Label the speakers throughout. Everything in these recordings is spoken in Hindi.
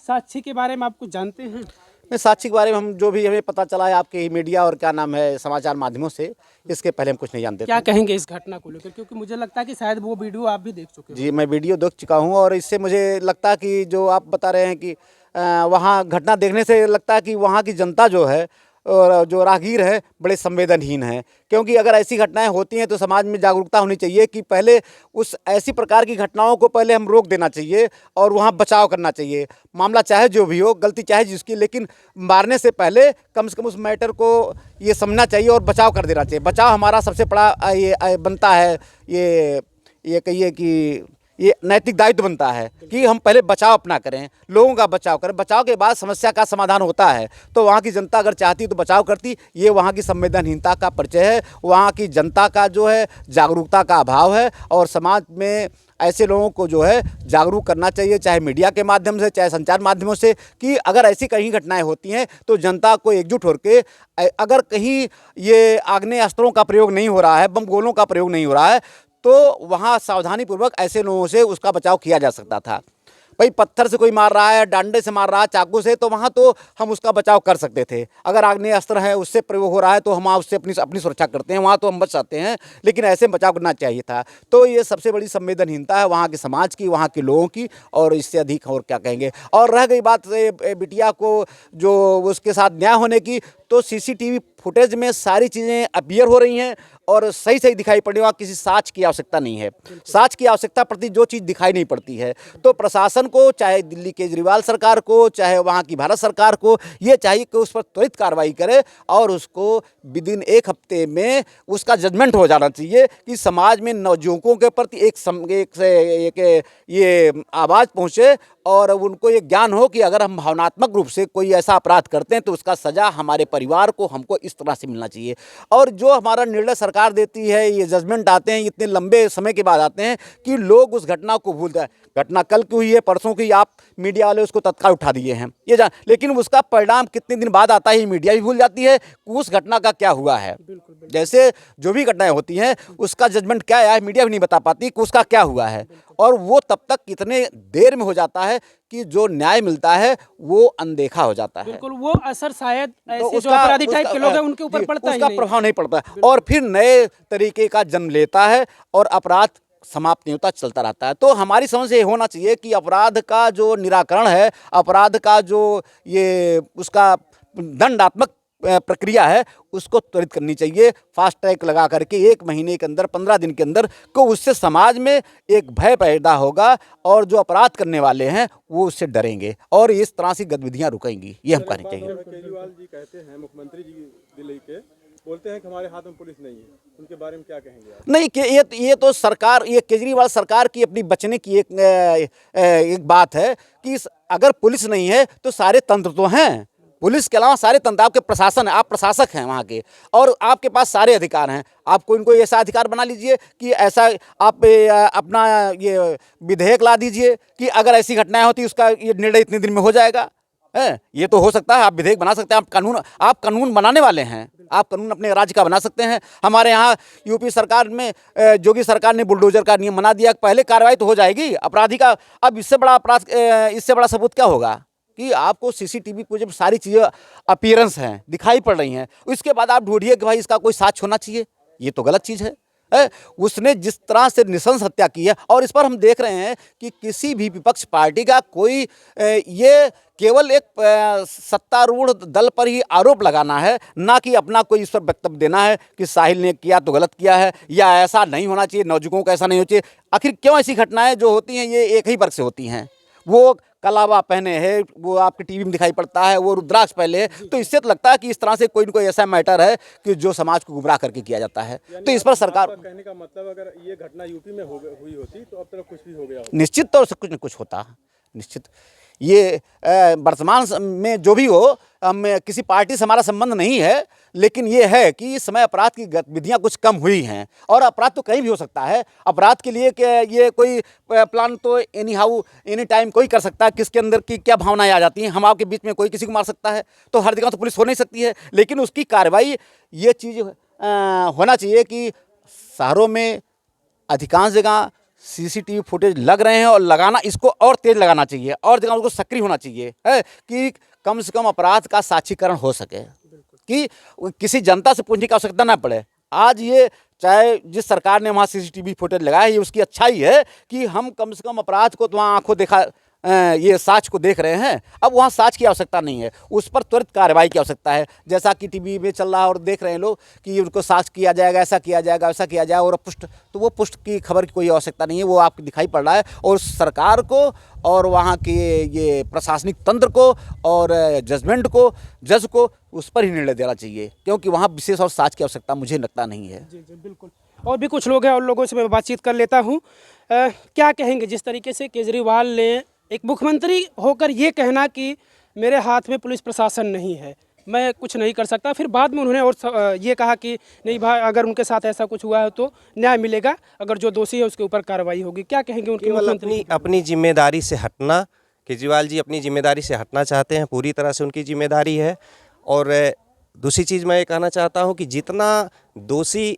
Speaker 1: साक्षी के बारे में आप कुछ जानते हैं?
Speaker 2: नहीं, साक्षी के बारे में हम जो भी हमें पता चला है आपके मीडिया और क्या नाम है समाचार माध्यमों से, इसके पहले हम कुछ नहीं जानते
Speaker 1: क्या
Speaker 2: थे।
Speaker 1: कहेंगे इस घटना को लेकर, क्योंकि मुझे लगता है कि शायद वो वीडियो आप भी देख चुके हो।
Speaker 2: जी, मैं वीडियो देख चुका हूँ और इससे मुझे लगता है कि जो आप बता रहे हैं कि वहाँ घटना देखने से लगता है कि वहाँ की जनता जो है और जो राहगीर है बड़े संवेदनहीन हैं, क्योंकि अगर ऐसी घटनाएं होती हैं तो समाज में जागरूकता होनी चाहिए कि पहले उस ऐसी प्रकार की घटनाओं को पहले हम रोक देना चाहिए और वहाँ बचाव करना चाहिए। मामला चाहे जो भी हो, गलती चाहे जिसकी, लेकिन मारने से पहले कम से कम उस मैटर को ये समझना चाहिए और बचाव कर देना चाहिए। बचाव हमारा सबसे बड़ा ये बनता है, ये कहिए कि ये नैतिक दायित्व बनता है कि हम पहले बचाव अपना करें, लोगों का बचाव करें। बचाव के बाद समस्या का समाधान होता है। तो वहाँ की जनता अगर चाहती तो बचाव करती। ये वहाँ की संवेदनहीनता का परिचय है, वहाँ की जनता का जो है जागरूकता का अभाव है। और समाज में ऐसे लोगों को जो है जागरूक करना चाहिए, चाहे मीडिया के माध्यम से, चाहे संचार माध्यमों से, कि अगर ऐसी कहीं घटनाएं होती हैं तो जनता को एकजुट होकर, अगर कहीं ये आग्नेय अस्त्रों का प्रयोग नहीं हो रहा है, बम गोलों का प्रयोग नहीं हो रहा है, तो वहाँ सावधानीपूर्वक ऐसे लोगों से उसका बचाव किया जा सकता था। भाई पत्थर से कोई मार रहा है, डंडे से मार रहा है, चाकू से, तो वहाँ तो हम उसका बचाव कर सकते थे। अगर आग्नेय अस्त्र है उससे प्रयोग हो रहा है तो हम उससे अपनी सुरक्षा करते हैं, वहाँ तो हम बच सकते हैं, लेकिन ऐसे बचाव करना चाहिए था। तो ये सबसे बड़ी संवेदनहीनता है वहाँ के समाज की, वहाँ के लोगों की, और इससे अधिक और क्या कहेंगे। और रह गई बात बिटिया को जो उसके साथ न्याय होने की, तो सीसीटीवी फुटेज में सारी चीज़ें अपीयर हो रही हैं और सही सही दिखाई पड़ रही है। वहाँ किसी साक्ष्य की आवश्यकता नहीं है। साक्ष्य की आवश्यकता पड़ती जो चीज़ दिखाई नहीं पड़ती है। तो प्रशासन को, चाहे दिल्ली केजरीवाल सरकार को, चाहे वहाँ की भारत सरकार को, ये चाहिए कि उस पर त्वरित कार्रवाई करे और उसको विदिन 1 हफ्ते में उसका जजमेंट हो जाना चाहिए कि समाज में नवयुवकों के प्रति एक ये आवाज़ पहुँचे और उनको ये ज्ञान हो कि अगर हम भावनात्मक रूप से कोई ऐसा अपराध करते हैं तो उसका सज़ा हमारे परिवार को, हमको इस तरह से मिलना चाहिए। और जो हमारा निर्णय सरकार देती है, ये जजमेंट आते हैं इतने लंबे समय के बाद आते हैं कि लोग उस घटना को भूल जाए। घटना कल की हुई है, परसों की, आप मीडिया वाले उसको तत्काल उठा दिए हैं, ये जान, लेकिन उसका परिणाम कितने दिन बाद आता है मीडिया भी भूल जाती है कि उस घटना का क्या हुआ है। जैसे जो भी घटनाएं होती हैं उसका जजमेंट क्या है मीडिया भी नहीं बता पाती कि उसका क्या हुआ है, और वो तब तक कितने देर में हो जाता है कि जो न्याय मिलता है वो अनदेखा हो जाता है।
Speaker 1: बिल्कुल, वो असर शायद
Speaker 2: तो
Speaker 1: ऐसे जो अपराधी टाइप के लोग हैं उनके ऊपर पड़ता ही
Speaker 2: उसका
Speaker 1: नहीं।
Speaker 2: प्रभाव नहीं पड़ता और फिर नए तरीके का जन्म लेता है और अपराध समाप्त नहीं होता, चलता रहता है। तो हमारी समझ से ये होना चाहिए कि अपराध का जो निराकरण है, अपराध का जो ये उसका दंडात्मक प्रक्रिया है, उसको त्वरित करनी चाहिए, फास्ट ट्रैक लगा करके 1 महीने के अंदर, 15 दिन के अंदर, को उससे समाज में एक भय पैदा होगा और जो अपराध करने वाले हैं वो उससे डरेंगे और इस तरह से गतिविधियां रुकेंगी। ये हम करनी चाहिए।
Speaker 3: केजरीवाल जी कहते हैं, मुख्यमंत्री जी दिल्ली के बोलते हैं कि हमारे हाथ में पुलिस नहीं है, उनके बारे में क्या कहेंगे आप?
Speaker 2: नहीं कि ये तो सरकार, ये केजरीवाल सरकार की अपनी बचने की एक बात है कि अगर पुलिस नहीं है तो सारे तंत्र तो हैं। पुलिस के अलावा सारे तंत्र, आपके प्रशासन है, आप प्रशासक हैं वहाँ के, और आपके पास सारे अधिकार हैं। आपको इनको ऐसा अधिकार बना लीजिए कि ऐसा आप अपना ये विधेयक ला दीजिए कि अगर ऐसी घटनाएं होती उसका ये निर्णय इतने दिन में हो जाएगा। है, ये तो हो सकता है, आप विधेयक बना सकते हैं, आप कानून बनाने वाले हैं, आप कानून अपने राज्य का बना सकते हैं। हमारे यहाँ यूपी सरकार में योगी सरकार ने बुलडोजर का नियम बना दिया, पहले कार्रवाई तो हो जाएगी अपराधी का। अब इससे बड़ा अपराध, इससे बड़ा सबूत क्या होगा कि आपको सीसीटीवी को जब सारी चीज़ें अपीयरेंस हैं, दिखाई पड़ रही हैं, उसके बाद आप ढूंढिए कि भाई इसका कोई साक्ष्य होना चाहिए, ये तो गलत चीज़ है। उसने जिस तरह से नृशंस हत्या की है, और इस पर हम देख रहे हैं कि किसी भी विपक्ष पार्टी का कोई ये केवल एक सत्तारूढ़ दल पर ही आरोप लगाना है, ना कि अपना कोई इस पर वक्तव्य देना है कि साहिल ने किया तो गलत किया है या ऐसा नहीं होना चाहिए, नौजुवकों को ऐसा नहीं होना चाहिए। आखिर क्यों ऐसी घटनाएं जो होती हैं ये एक ही वर्ग से होती हैं? वो कलावा पहने हैं, वो आपके टीवी में दिखाई पड़ता है, वो रुद्राक्ष पहले है, तो इससे तो लगता है कि इस तरह से कोई न कोई ऐसा मैटर है कि जो समाज को गुमराह करके किया जाता है। तो इस पर सरकार,
Speaker 3: कहने का मतलब अगर ये घटना यूपी में हुई होती तो अब तक कुछ भी हो गया होता।
Speaker 2: निश्चित तौर से कुछ न कुछ होता, निश्चित। ये वर्तमान में जो भी हो, हम किसी पार्टी से हमारा संबंध नहीं है, लेकिन ये है कि इस समय अपराध की गतिविधियां कुछ कम हुई हैं, और अपराध तो कहीं भी हो सकता है। अपराध के लिए कि ये कोई प्लान तो एनी हाउ एनी टाइम कोई कर सकता है, किसके अंदर की क्या भावनाएं आ जाती हैं, हम आपके बीच में कोई किसी को मार सकता है, तो हर जगह तो पुलिस हो नहीं सकती है, लेकिन उसकी कार्रवाई ये चीज़ होना चाहिए कि शहरों में अधिकांश जगह सीसीटीवी फुटेज लग रहे हैं और लगाना, इसको और तेज लगाना चाहिए और जगह उसको सक्रिय होना चाहिए है कि कम से कम अपराध का साक्षीकरण हो सके, कि किसी जनता से पूछने की आवश्यकता ना पड़े। आज ये चाहे जिस सरकार ने वहाँ सीसीटीवी फुटेज लगाया है, ये उसकी अच्छाई है कि हम कम से कम अपराध को तो वहाँ आंखों देखा ये साक्ष्य को देख रहे हैं। अब वहाँ साक्ष्य की आवश्यकता नहीं है, उस पर त्वरित कार्रवाई की आवश्यकता है, जैसा कि टीवी में चल रहा है और देख रहे हैं लोग कि उनको साक्ष्य किया जाएगा, ऐसा किया जाएगा, वैसा किया जाएगा, और पुष्ट, तो वो पुष्ट की खबर की कोई आवश्यकता नहीं है, वो आपको दिखाई पड़ रहा है। और सरकार को और वहाँ के ये प्रशासनिक तंत्र को और जजमेंट को, जज को उस पर ही निर्णय देना चाहिए, क्योंकि वहाँ विशेष और साक्ष्य की आवश्यकता मुझे लगता नहीं है।
Speaker 1: जी जी बिल्कुल। और भी कुछ लोग हैं, और लोगों से मैं बातचीत कर लेता हूँ। क्या कहेंगे जिस तरीके से केजरीवाल ने एक मुख्यमंत्री होकर ये कहना कि मेरे हाथ में पुलिस प्रशासन नहीं है, मैं कुछ नहीं कर सकता, फिर बाद में उन्होंने और ये कहा कि नहीं भाई, अगर उनके साथ ऐसा कुछ हुआ है तो न्याय मिलेगा, अगर जो दोषी है उसके ऊपर कार्रवाई होगी। क्या कहेंगे उनके मुख्यमंत्री?
Speaker 4: अपनी जिम्मेदारी से हटना, केजरीवाल जी अपनी जिम्मेदारी से हटना चाहते हैं, पूरी तरह से उनकी जिम्मेदारी है। और दूसरी चीज़ मैं ये कहना चाहता हूँ कि जितना दोषी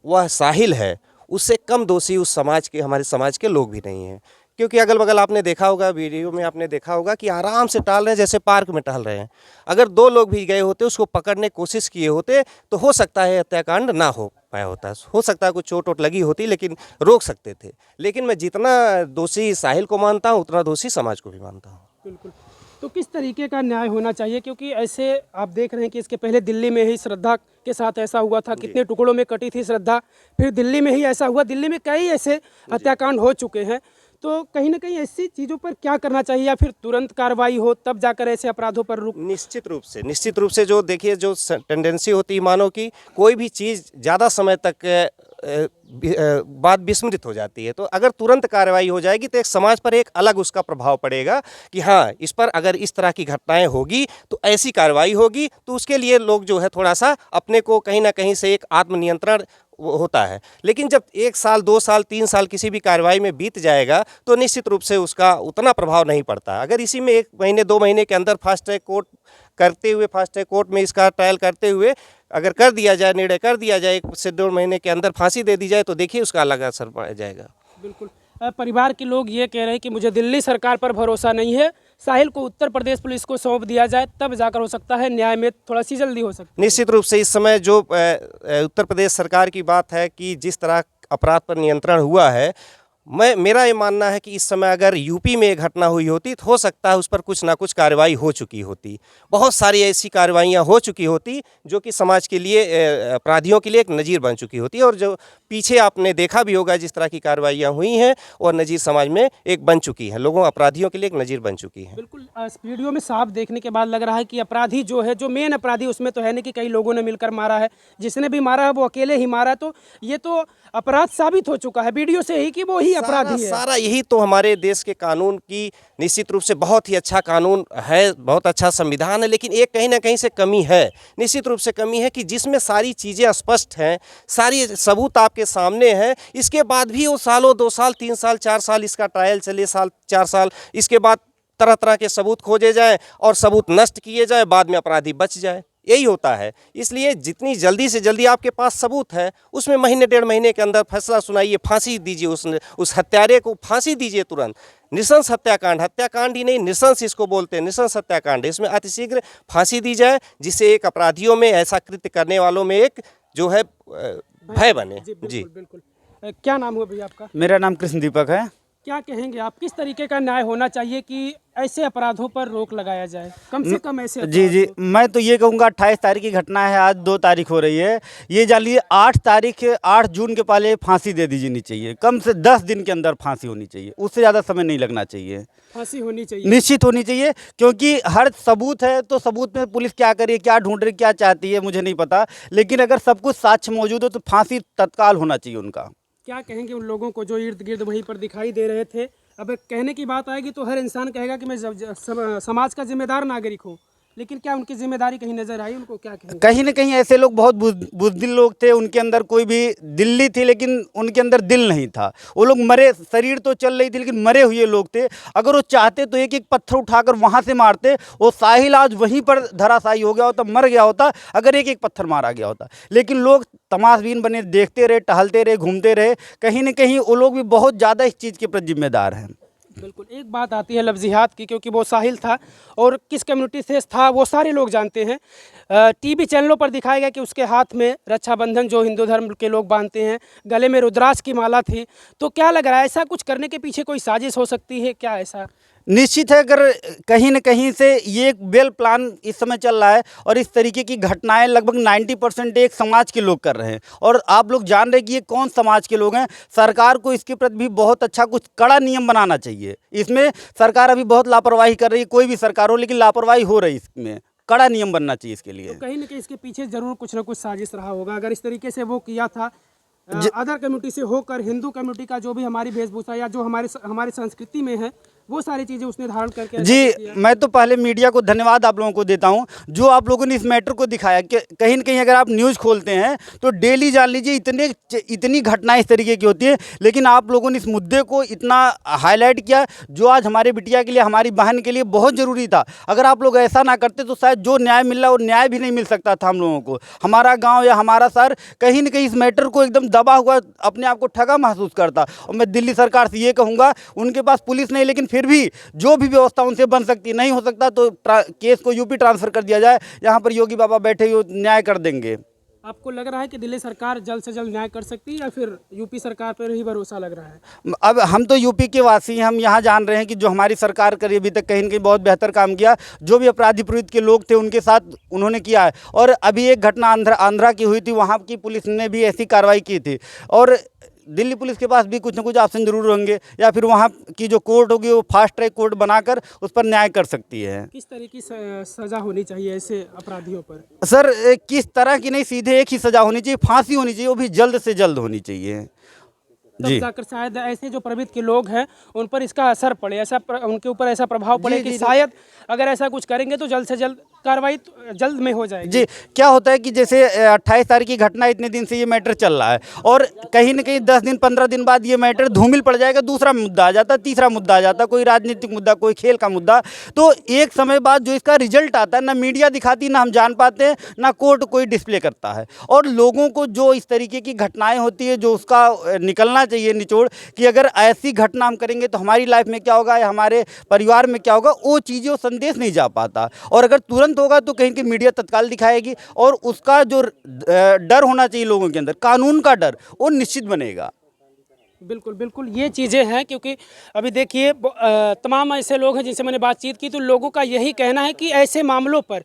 Speaker 4: वह साहिल है, उससे कम दोषी उस समाज के, हमारे समाज के लोग भी नहीं हैं। क्योंकि अगल बगल आपने देखा होगा, वीडियो में आपने देखा होगा कि आराम से टहल रहे हैं, जैसे पार्क में टहल रहे हैं। अगर 2 लोग भी गए होते, उसको पकड़ने की कोशिश किए होते, तो हो सकता है हत्याकांड ना हो पाया होता, हो सकता है कुछ चोट वोट लगी होती, लेकिन रोक सकते थे। लेकिन मैं जितना दोषी साहिल को मानता हूँ, उतना दोषी समाज को भी मानता हूँ।
Speaker 1: बिल्कुल। तो किस तरीके का न्याय होना चाहिए? क्योंकि ऐसे आप देख रहे हैं कि इसके पहले दिल्ली में ही श्रद्धा के साथ ऐसा हुआ था, कितने टुकड़ों में कटी थी श्रद्धा, फिर दिल्ली में ही ऐसा हुआ, दिल्ली में कई ऐसे हत्याकांड हो चुके हैं। तो कहीं ना कहीं ऐसी चीज़ों पर क्या करना चाहिए, या फिर तुरंत कार्रवाई हो तब जाकर ऐसे अपराधों पर रुक?
Speaker 4: निश्चित रूप से जो देखिए, जो टेंडेंसी होती है मानव की, कोई भी चीज़ ज़्यादा समय तक बात विस्मृत हो जाती है। तो अगर तुरंत कार्रवाई हो जाएगी तो एक समाज पर एक अलग उसका प्रभाव पड़ेगा कि हाँ, इस पर अगर इस तरह की घटनाएं होगी तो ऐसी कार्रवाई होगी। तो उसके लिए लोग जो है थोड़ा सा अपने को कहीं ना कहीं से एक आत्मनियंत्रण होता है। लेकिन जब 1 साल 2 साल 3 साल किसी भी कार्रवाई में बीत जाएगा तो निश्चित रूप से उसका उतना प्रभाव नहीं पड़ता। अगर इसी में 1 महीने 2 महीने के अंदर फास्ट ट्रैक कोर्ट करते हुए, फास्ट ट्रैक कोर्ट में इसका ट्रायल करते हुए अगर कर दिया जाए, निर्णय कर दिया जाए, 1 से 2 महीने के अंदर फांसी दे दी जाए, तो देखिए उसका अलग असर पड़ जाएगा।
Speaker 1: बिल्कुल। परिवार के लोग ये कह रहे हैं कि मुझे दिल्ली सरकार पर भरोसा नहीं है, साहिल को उत्तर प्रदेश पुलिस को सौंप दिया जाए, तब जाकर हो सकता है न्याय में थोड़ा सी जल्दी हो सकती है।
Speaker 4: निश्चित रूप से इस समय जो उत्तर प्रदेश सरकार की बात है कि जिस तरह अपराध पर नियंत्रण हुआ है, मेरा ये मानना है कि इस समय अगर यूपी में एक घटना हुई होती तो हो सकता है उस पर कुछ ना कुछ कार्रवाई हो चुकी होती। बहुत सारी ऐसी कार्रवाइयाँ हो चुकी होती जो कि समाज के लिए, अपराधियों के लिए एक नज़ीर बन चुकी होती। और जो पीछे आपने देखा भी होगा जिस तरह की कार्रवाइयाँ हुई हैं, और नज़ीर समाज में एक बन चुकी है, लोगों अपराधियों के लिए एक नज़ीर बन चुकी है।
Speaker 1: बिल्कुल। इस वीडियो में साफ देखने के बाद लग रहा है कि अपराधी जो है, जो मेन अपराधी, उसमें तो है नहीं कि कई लोगों ने मिलकर मारा है, जिसने भी मारा है वो अकेले ही मारा है। तो ये तो अपराध साबित हो चुका है वीडियो से ही कि वो ही अपराधी है।
Speaker 4: सारा यही तो हमारे देश के कानून की निश्चित रूप से बहुत ही अच्छा कानून है, बहुत अच्छा संविधान है, लेकिन एक कहीं ना कहीं से कमी है, निश्चित रूप से कमी है कि जिसमें सारी चीज़ें स्पष्ट हैं, सारी सबूत आपके सामने हैं, इसके बाद भी वो सालों 2 साल 3 साल 4 साल इसका ट्रायल चले, 4 साल, इसके बाद तरह तरह के सबूत खोजे जाएं और सबूत नष्ट किए जाएं, बाद में अपराधी बच जाए। यही होता है। इसलिए जितनी जल्दी से जल्दी आपके पास सबूत है, उसमें महीने 1.5 महीने के अंदर फैसला सुनाइए, फांसी दीजिए, उस हत्यारे को फांसी दीजिए तुरंत। नृशंस हत्याकांड ही नहीं, नृशंस इसको बोलते हैं, नृशंस हत्याकांड। इसमें अतिशीघ्र फांसी दी जाए, जिससे एक अपराधियों में, ऐसा कृत्य करने वालों में एक जो है भय बने।
Speaker 1: जी बिल्कुल। क्या नाम हुआ भैया आपका?
Speaker 5: मेरा नाम कृष्ण दीपक है।
Speaker 1: क्या कहेंगे आप, किस तरीके का न्याय होना चाहिए कि ऐसे अपराधों पर रोक लगाया जाए, कम से कम ऐसे
Speaker 5: जी, मैं तो ये कहूँगा 28 तारीख की घटना है, आज 2 तारीख हो रही है, ये जान लीजिए 8 जून के पहले फांसी दे दीजिए चाहिए, कम से 10 दिन के अंदर फांसी होनी चाहिए, उससे ज़्यादा समय नहीं लगना चाहिए।
Speaker 1: फांसी होनी चाहिए,
Speaker 5: निश्चित होनी चाहिए, क्योंकि हर सबूत है, तो सबूत में पुलिस क्या करिए, क्या ढूंढ रही, क्या चाहती है, मुझे नहीं पता, लेकिन अगर सब कुछ साक्ष्य मौजूद हो तो फांसी तत्काल होना चाहिए उनका।
Speaker 1: क्या कहेंगे उन लोगों को जो इर्द गिर्द वहीं पर दिखाई दे रहे थे? अब कहने की बात आएगी तो हर इंसान कहेगा कि मैं समाज का जिम्मेदार नागरिक हूँ, लेकिन क्या उनकी जिम्मेदारी कहीं नजर आई, उनको क्या कहेंगे?
Speaker 5: कहीं ना कहीं ऐसे लोग बहुत बुज़दिल लोग थे, उनके अंदर कोई भी दिल्ली थी लेकिन उनके अंदर दिल नहीं था। वो लोग मरे, शरीर तो चल रही थी लेकिन मरे हुए लोग थे। अगर वो चाहते तो एक एक पत्थर उठाकर वहाँ से मारते, वो साहिल आज वहीं पर धराशायी हो गया होता, मर गया होता अगर एक एक पत्थर मारा गया होता। लेकिन लोग तमाशबीन बने, देखते रहे, टहलते रहे, घूमते रहे। कहीं ना कहीं वो लोग भी बहुत ज़्यादा इस चीज़ के प्रति जिम्मेदार हैं।
Speaker 1: बिल्कुल, एक बात आती है लफ्ज़ियात की, क्योंकि वो साहिल था और किस कम्युनिटी से था वो सारे लोग जानते हैं। टीवी चैनलों पर दिखाया गया कि उसके हाथ में रक्षाबंधन जो हिंदू धर्म के लोग बांधते हैं, गले में रुद्राक्ष की माला थी। तो क्या लग रहा है, ऐसा कुछ करने के पीछे कोई साजिश हो सकती है क्या? ऐसा
Speaker 5: निश्चित है, अगर कहीं न कहीं से ये एक वेल प्लान इस समय चल रहा है और इस तरीके की घटनाएं लगभग 90% एक समाज के लोग कर रहे हैं। और आप लोग जान रहे हैं कि ये कौन समाज के लोग हैं। सरकार को इसके प्रति भी बहुत अच्छा कुछ कड़ा नियम बनाना चाहिए। इसमें सरकार अभी बहुत लापरवाही कर रही है, कोई भी सरकार हो, लेकिन लापरवाही हो रही है। इसमें कड़ा नियम बनना चाहिए इसके लिए।
Speaker 1: तो कहीं ना कहीं इसके पीछे ज़रूर कुछ ना कुछ साजिश रहा होगा। अगर इस तरीके से वो किया था अदर कम्युनिटी से होकर, हिंदू कम्युनिटी का जो भी हमारी वेशभूषा या जो हमारी संस्कृति में है वो सारी चीज़ें उसने धारण करके ऐसा
Speaker 5: जी,
Speaker 1: किया।
Speaker 5: मैं तो पहले मीडिया को धन्यवाद आप लोगों को देता हूं, जो आप लोगों ने इस मैटर को दिखाया। कि कहीं न कहीं अगर आप न्यूज़ खोलते हैं तो डेली जान लीजिए इतनी घटनाएं इस तरीके की होती है, लेकिन आप लोगों ने इस मुद्दे को इतना हाईलाइट किया, जो आज हमारे बिटिया के लिए, हमारी बहन के लिए बहुत ज़रूरी था। अगर आप लोग ऐसा ना करते तो शायद जो न्याय मिल रहा है वो न्याय भी नहीं मिल सकता था हम लोगों को। हमारा गाँव या हमारा शहर कहीं न कहीं इस मैटर को एकदम दबा हुआ, अपने आप को ठगा महसूस करता। और मैं दिल्ली सरकार से ये कहूँगा, उनके पास पुलिस नहीं, लेकिन फिर भी जो भी व्यवस्था उनसे बन सकती है, नहीं हो सकता तो केस को यूपी ट्रांसफ़र कर दिया जाए। यहाँ पर योगी बाबा बैठे हुए न्याय कर देंगे।
Speaker 1: आपको लग रहा है कि दिल्ली सरकार जल्द से जल्द न्याय कर सकती है या फिर यूपी सरकार पर ही भरोसा लग रहा है?
Speaker 5: अब हम तो यूपी के वासी हैं, हम यहाँ जान रहे हैं कि जो हमारी सरकार करी अभी तक कहीं न कहीं बहुत बेहतर काम किया। जो भी अपराधी प्रवृत्ति के लोग थे उनके साथ उन्होंने किया है। और अभी एक घटना आंध्रा की हुई थी, वहाँ की पुलिस ने भी ऐसी कार्रवाई की थी। और दिल्ली पुलिस के पास भी कुछ ना कुछ ऑप्शन जरूर होंगे, या फिर वहाँ की जो कोर्ट होगी वो फास्ट ट्रैक कोर्ट बनाकर उस पर न्याय कर सकती है।
Speaker 1: किस तरह की सज़ा होनी चाहिए ऐसे अपराधियों पर?
Speaker 5: सर, किस तरह की नहीं, सीधे एक ही सज़ा होनी चाहिए, फांसी होनी चाहिए, वो भी जल्द से जल्द होनी चाहिए।
Speaker 1: तब जाकर शायद ऐसे जो प्रवृत्ति के लोग हैं उन पर इसका असर पड़े, उनके ऊपर ऐसा प्रभाव पड़े कि शायद अगर ऐसा कुछ करेंगे तो जल्द से जल्द कार्रवाई जल्द में हो जाएगी।
Speaker 5: जी, क्या होता है कि जैसे 28 तारीख की घटना, इतने दिन से ये मैटर चल रहा है और कहीं न कहीं 10 दिन 15 दिन बाद ये मैटर धूमिल पड़ जाएगा, दूसरा मुद्दा आ जाता, तीसरा मुद्दा आ जाता, कोई राजनीतिक मुद्दा, कोई खेल का मुद्दा। तो एक समय बाद जो इसका रिजल्ट आता है, ना मीडिया दिखाती, ना हम जान पाते हैं, ना कोर्ट कोई डिस्प्ले करता है। और लोगों को जो इस तरीके की घटनाएं होती है, जो उसका निकलना चाहिए निचोड़, कि अगर ऐसी घटना हम करेंगे तो हमारी लाइफ में क्या होगा या हमारे परिवार में क्या होगा, वो चीज़ें, वो संदेश नहीं जा पाता। और अगर तुरंत होगा तो कहीं की मीडिया तत्काल दिखाएगी और उसका जो डर होना चाहिए लोगों के अंदर, कानून का डर, वो निश्चित बनेगा।
Speaker 1: बिल्कुल बिल्कुल, ये चीज़ें हैं। क्योंकि अभी देखिए तमाम ऐसे लोग हैं जिनसे मैंने बातचीत की, तो लोगों का यही कहना है कि ऐसे मामलों पर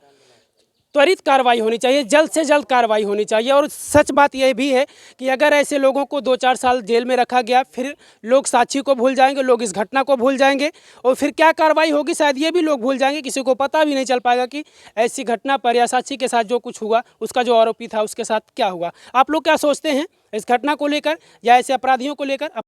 Speaker 1: त्वरित कार्रवाई होनी चाहिए, जल्द से जल्द कार्रवाई होनी चाहिए। और सच बात यह भी है कि अगर ऐसे लोगों को 2-4 साल जेल में रखा गया, फिर लोग साक्षी को भूल जाएंगे, लोग इस घटना को भूल जाएंगे और फिर क्या कार्रवाई होगी शायद ये भी लोग भूल जाएंगे। किसी को पता भी नहीं चल पाएगा कि ऐसी घटना पर या साक्षी के साथ जो कुछ हुआ, उसका जो आरोपी था उसके साथ क्या हुआ। आप लोग क्या सोचते हैं इस घटना को लेकर या ऐसे अपराधियों को लेकर?